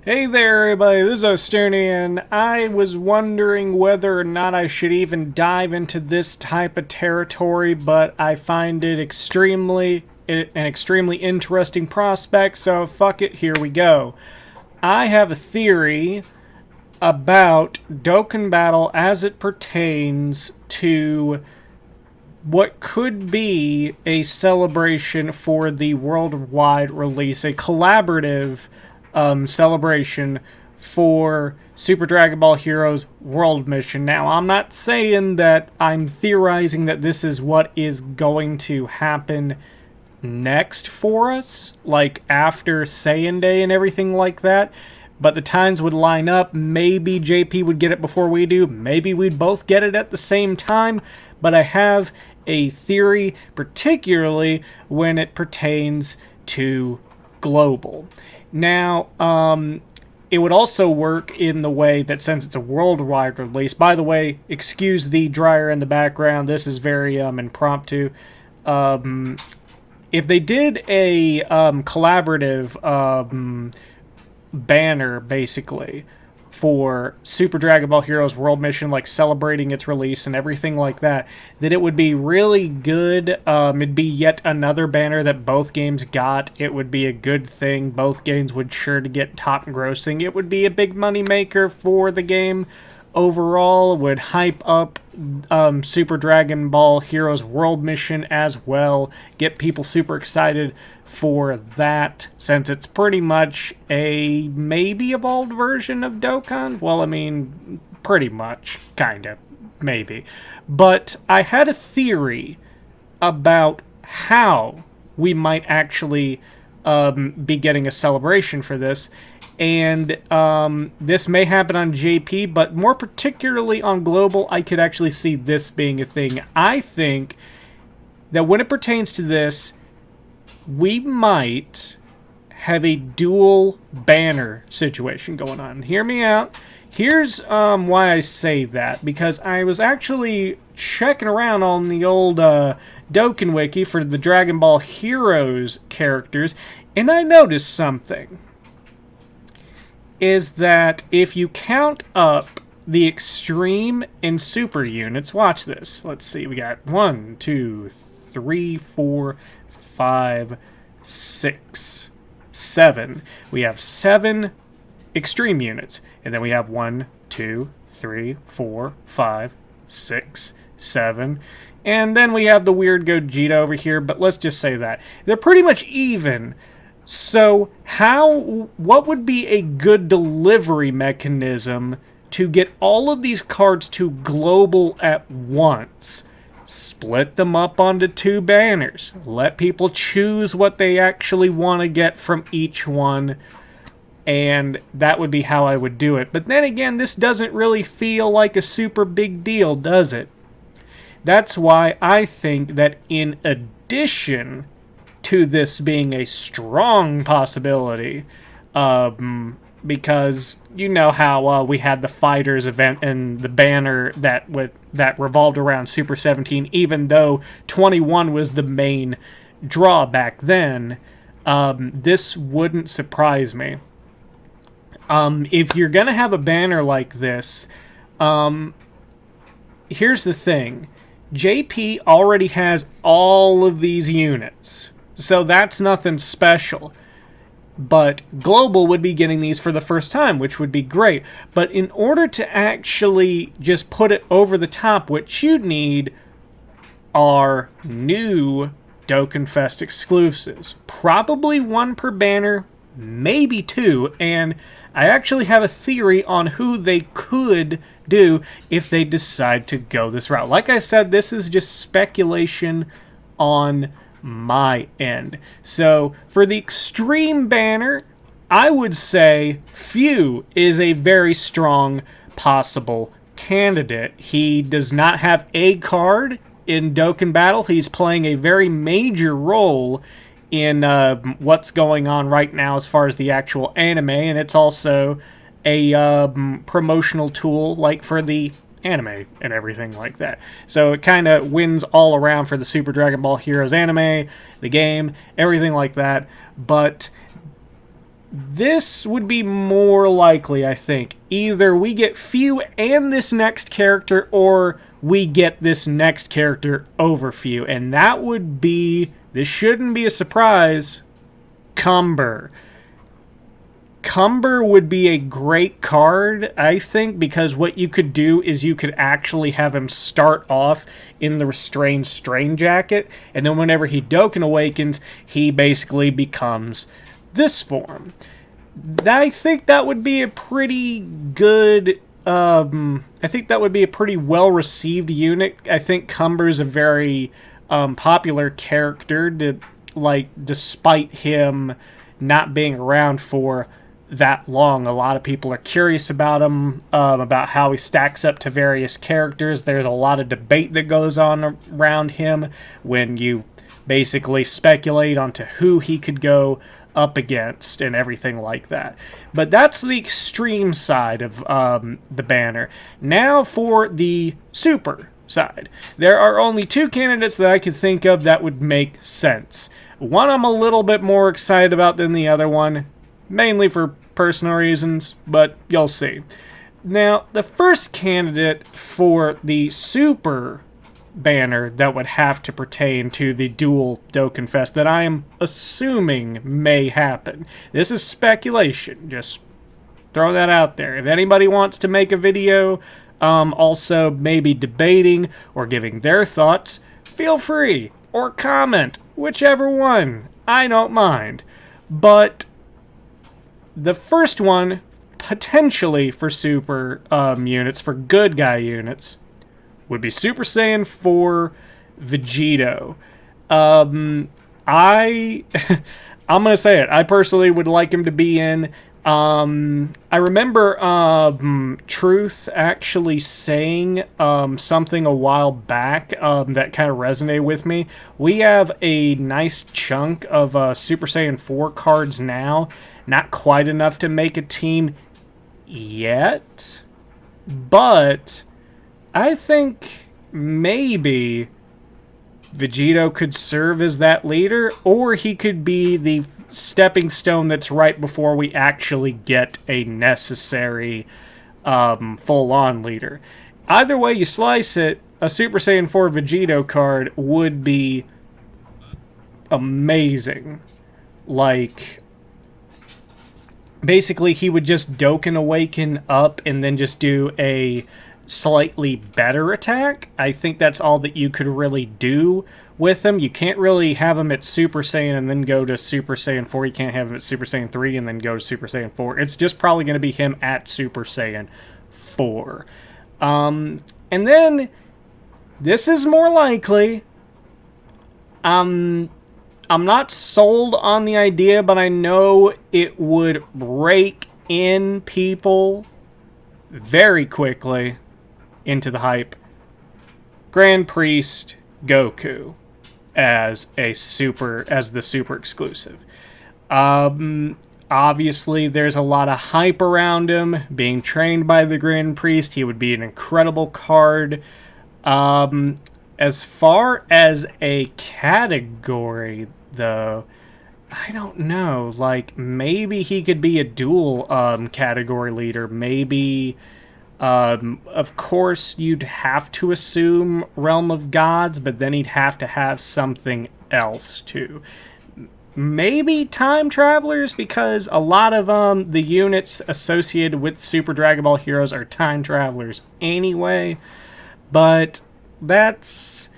Hey there, everybody. This is Ostuni, and I was wondering whether or not I should even dive into this type of territory, but I find it an extremely interesting prospect. So fuck it, here we go. I have a theory about Dokkan Battle as it pertains to what could be a celebration for the worldwide release, a collaborative celebration for Super Dragon Ball Heroes World Mission. Now, I'm not saying that I'm theorizing that this is what is going to happen next for us, like after Saiyan Day and everything like that. But the times would line up. Maybe JP would get it before we do. Maybe we'd both get it at the same time. But I have a theory, particularly when it pertains to global. Now, it would also work in the way that since it's a worldwide release, by the way, excuse the dryer in the background, this is very impromptu. If they did a collaborative banner, basically, for Super Dragon Ball Heroes World Mission, like celebrating its release and everything like that, that it would be really good. It'd be yet another banner that both games got. It would be a good thing. Both games would sure to get top grossing. It would be a big money maker for the game overall. It would hype up Super Dragon Ball Heroes World Mission as well. Get people super excited for that, since it's pretty much a maybe evolved version of Dokkan. Well, I mean, pretty much, kind of, maybe. But I had a theory about how we might actually be getting a celebration for this. And this may happen on JP, but more particularly on Global, I could actually see this being a thing. I think that when it pertains to this, we might have a dual banner situation going on. Hear me out. Here's why I say that. Because I was actually checking around on the old Dokkan Wiki for the Dragon Ball Heroes characters, and I noticed something. Is that if you count up the Extreme and Super units, watch this. Let's see, we got 1, 2, 3, 4, 5, 6, 7. We have 7 Extreme units. And then we have 1, 2, 3, 4, 5, 6, 7. And then we have the weird Gogeta over here, but let's just say that. They're pretty much even. So what would be a good delivery mechanism to get all of these cards to global at once? Split them up onto 2 banners. Let people choose what they actually want to get from each one. And that would be how I would do it. But then again, this doesn't really feel like a super big deal, does it? That's why I think that in addition to this being a strong possibility, because you know how we had the Fighters event and the banner that revolved around Super 17, even though 21 was the main draw back then. This wouldn't surprise me. If you're gonna have a banner like this, here's the thing. JP already has all of these units, so that's nothing special. But Global would be getting these for the first time, which would be great. But in order to actually just put it over the top, what you'd need are new Dokkan Fest exclusives. Probably 1 per banner, maybe 2, and I actually have a theory on who they could do if they decide to go this route. Like I said, this is just speculation on my end. So for the Extreme banner, I would say Few is a very strong possible candidate. He does not have a card in Dokkan Battle. He's playing a very major role in what's going on right now as far as the actual anime, and it's also a promotional tool like for the anime and everything like that. So it kind of wins all around for the Super Dragon Ball Heroes anime, the game, everything like that. But This would be more likely, I think. Either we get Few and this next character, or we get this next character over Few. And that would be, this shouldn't be a surprise, Cumber. Cumber would be a great card, I think, because what you could do is you could actually have him start off in the Restrained Strain Jacket, and then whenever he Dokkan Awakens, he basically becomes this form. I think that would be a pretty good, I think that would be a pretty well-received unit. I think Cumber's a very popular character, despite him not being around for that long. A lot of people are curious about him, about how he stacks up to various characters. There's a lot of debate that goes on around him when you basically speculate onto who he could go up against and everything like that. But that's the extreme side of the banner. Now for the super side. There are only two candidates that I could think of that would make sense. One I'm a little bit more excited about than the other one, mainly for personal reasons, but you'll see. Now, the first candidate for the super banner that would have to pertain to the dual Dokkan Fest that I am assuming may happen. This is speculation, just throw that out there. If anybody wants to make a video, also maybe debating or giving their thoughts, feel free, or comment, whichever one, I don't mind. But the first one, potentially for super units, for good guy units, would be Super Saiyan 4 Vegito. I'm gonna say it. I personally would like him to be in. I remember Truth actually saying something a while back that kind of resonated with me. We have a nice chunk of Super Saiyan 4 cards now. Not quite enough to make a team yet, but I think maybe Vegito could serve as that leader, or he could be the stepping stone that's right before we actually get a necessary full-on leader. Either way you slice it, a Super Saiyan 4 Vegito card would be amazing. Like, basically he would just Dokkan Awaken up and then just do a slightly better attack. I think that's all that you could really do with him. You can't really have him at Super Saiyan and then go to Super Saiyan 4. You can't have him at Super Saiyan 3 and then go to Super Saiyan 4. It's just probably going to be him at Super Saiyan 4. And then, this is more likely. I'm not sold on the idea, but I know it would rake in people very quickly into the hype. Grand Priest Goku as the super exclusive. Obviously, there's a lot of hype around him. Being trained by the Grand Priest, he would be an incredible card. As far as a category, though, I don't know. Like, maybe he could be a dual category leader. Maybe, of course, you'd have to assume Realm of Gods, but then he'd have to have something else, too. Maybe Time Travelers, because a lot of the units associated with Super Dragon Ball Heroes are Time Travelers anyway. But that's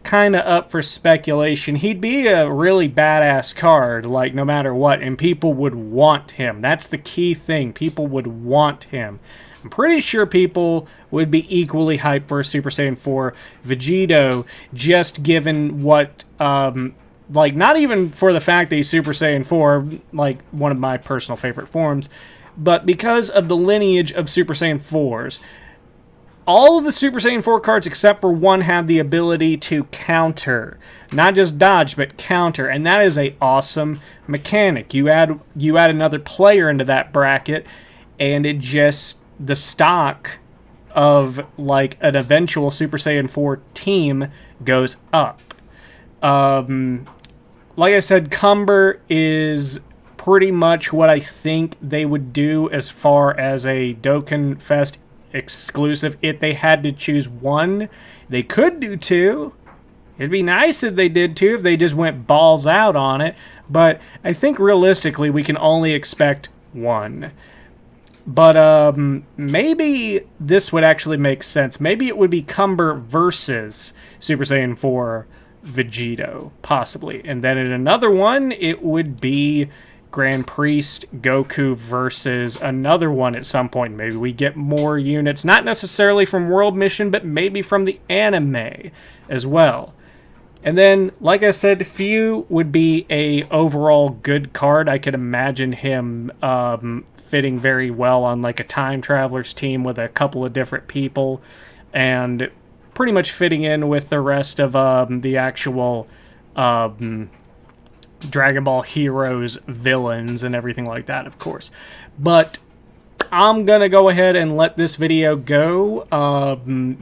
kind of up for speculation. He'd be a really badass card, like, no matter what, and people would want him. That's the key thing. People would want him. I'm pretty sure people would be equally hyped for a Super Saiyan 4 Vegito, just given what, like, not even for the fact that he's Super Saiyan 4, like, one of my personal favorite forms, but because of the lineage of Super Saiyan 4s. All of the Super Saiyan 4 cards except for one have the ability to counter. Not just dodge, but counter. And that is a awesome mechanic. You add another player into that bracket, and it just, the stock of, like, an eventual Super Saiyan 4 team goes up. Like I said, Cumber is pretty much what I think they would do as far as a Dokkan Fest exclusive. If they had to choose one, they could do two. It'd be nice if they did two, if they just went balls out on it. But I think realistically we can only expect one. But maybe this would actually make sense. Maybe it would be Cumber versus Super Saiyan 4 Vegito, possibly. And then in another one, it would be Grand Priest Goku versus another one at some point. Maybe we get more units, not necessarily from World Mission, but maybe from the anime as well. And then, like I said, Few would be a overall good card. I could imagine him fitting very well on like a time traveler's team with a couple of different people, and pretty much fitting in with the rest of the actual Dragon Ball Heroes villains and everything like that, of course. But I'm gonna go ahead and let this video go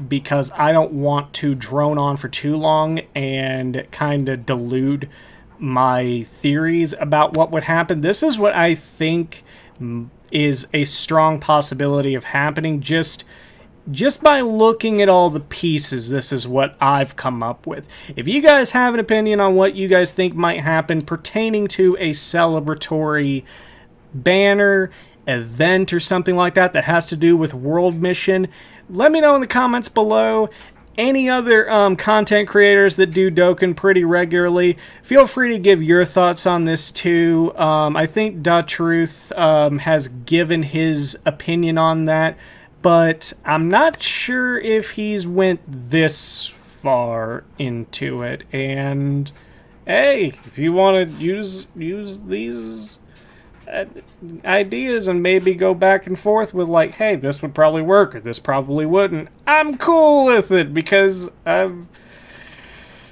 because I don't want to drone on for too long and kind of delude my theories about what would happen. This is what I think is a strong possibility of happening. Just by looking at all the pieces, this is what I've come up with. If you guys have an opinion on what you guys think might happen pertaining to a celebratory banner, event, or something like that that has to do with World Mission, let me know in the comments below. Any other content creators that do Dokkan pretty regularly, feel free to give your thoughts on this too. I think Da Truth has given his opinion on that, but I'm not sure if he's went this far into it. And hey, if you want to use these ideas and maybe go back and forth with like, hey, this would probably work or this probably wouldn't, I'm cool with it because I've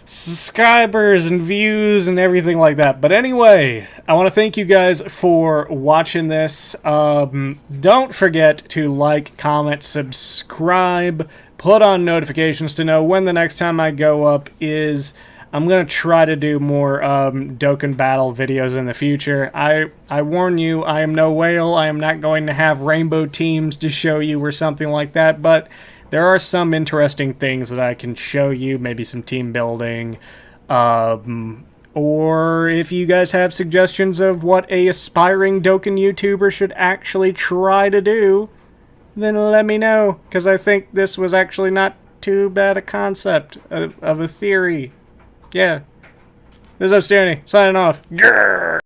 subscribers and views and everything like that. But anyway, I want to thank you guys for watching this. Don't forget to like, comment, subscribe, put on notifications to know when the next time I go up is. I'm going to try to do more Dokkan Battle videos in the future. I warn you, I am no whale. I am not going to have rainbow teams to show you or something like that, but there are some interesting things that I can show you, maybe some team building, or if you guys have suggestions of what a aspiring Dokkan YouTuber should actually try to do, then let me know, because I think this was actually not too bad a concept of a theory. Yeah. This is Ostuni, signing off. Grrr!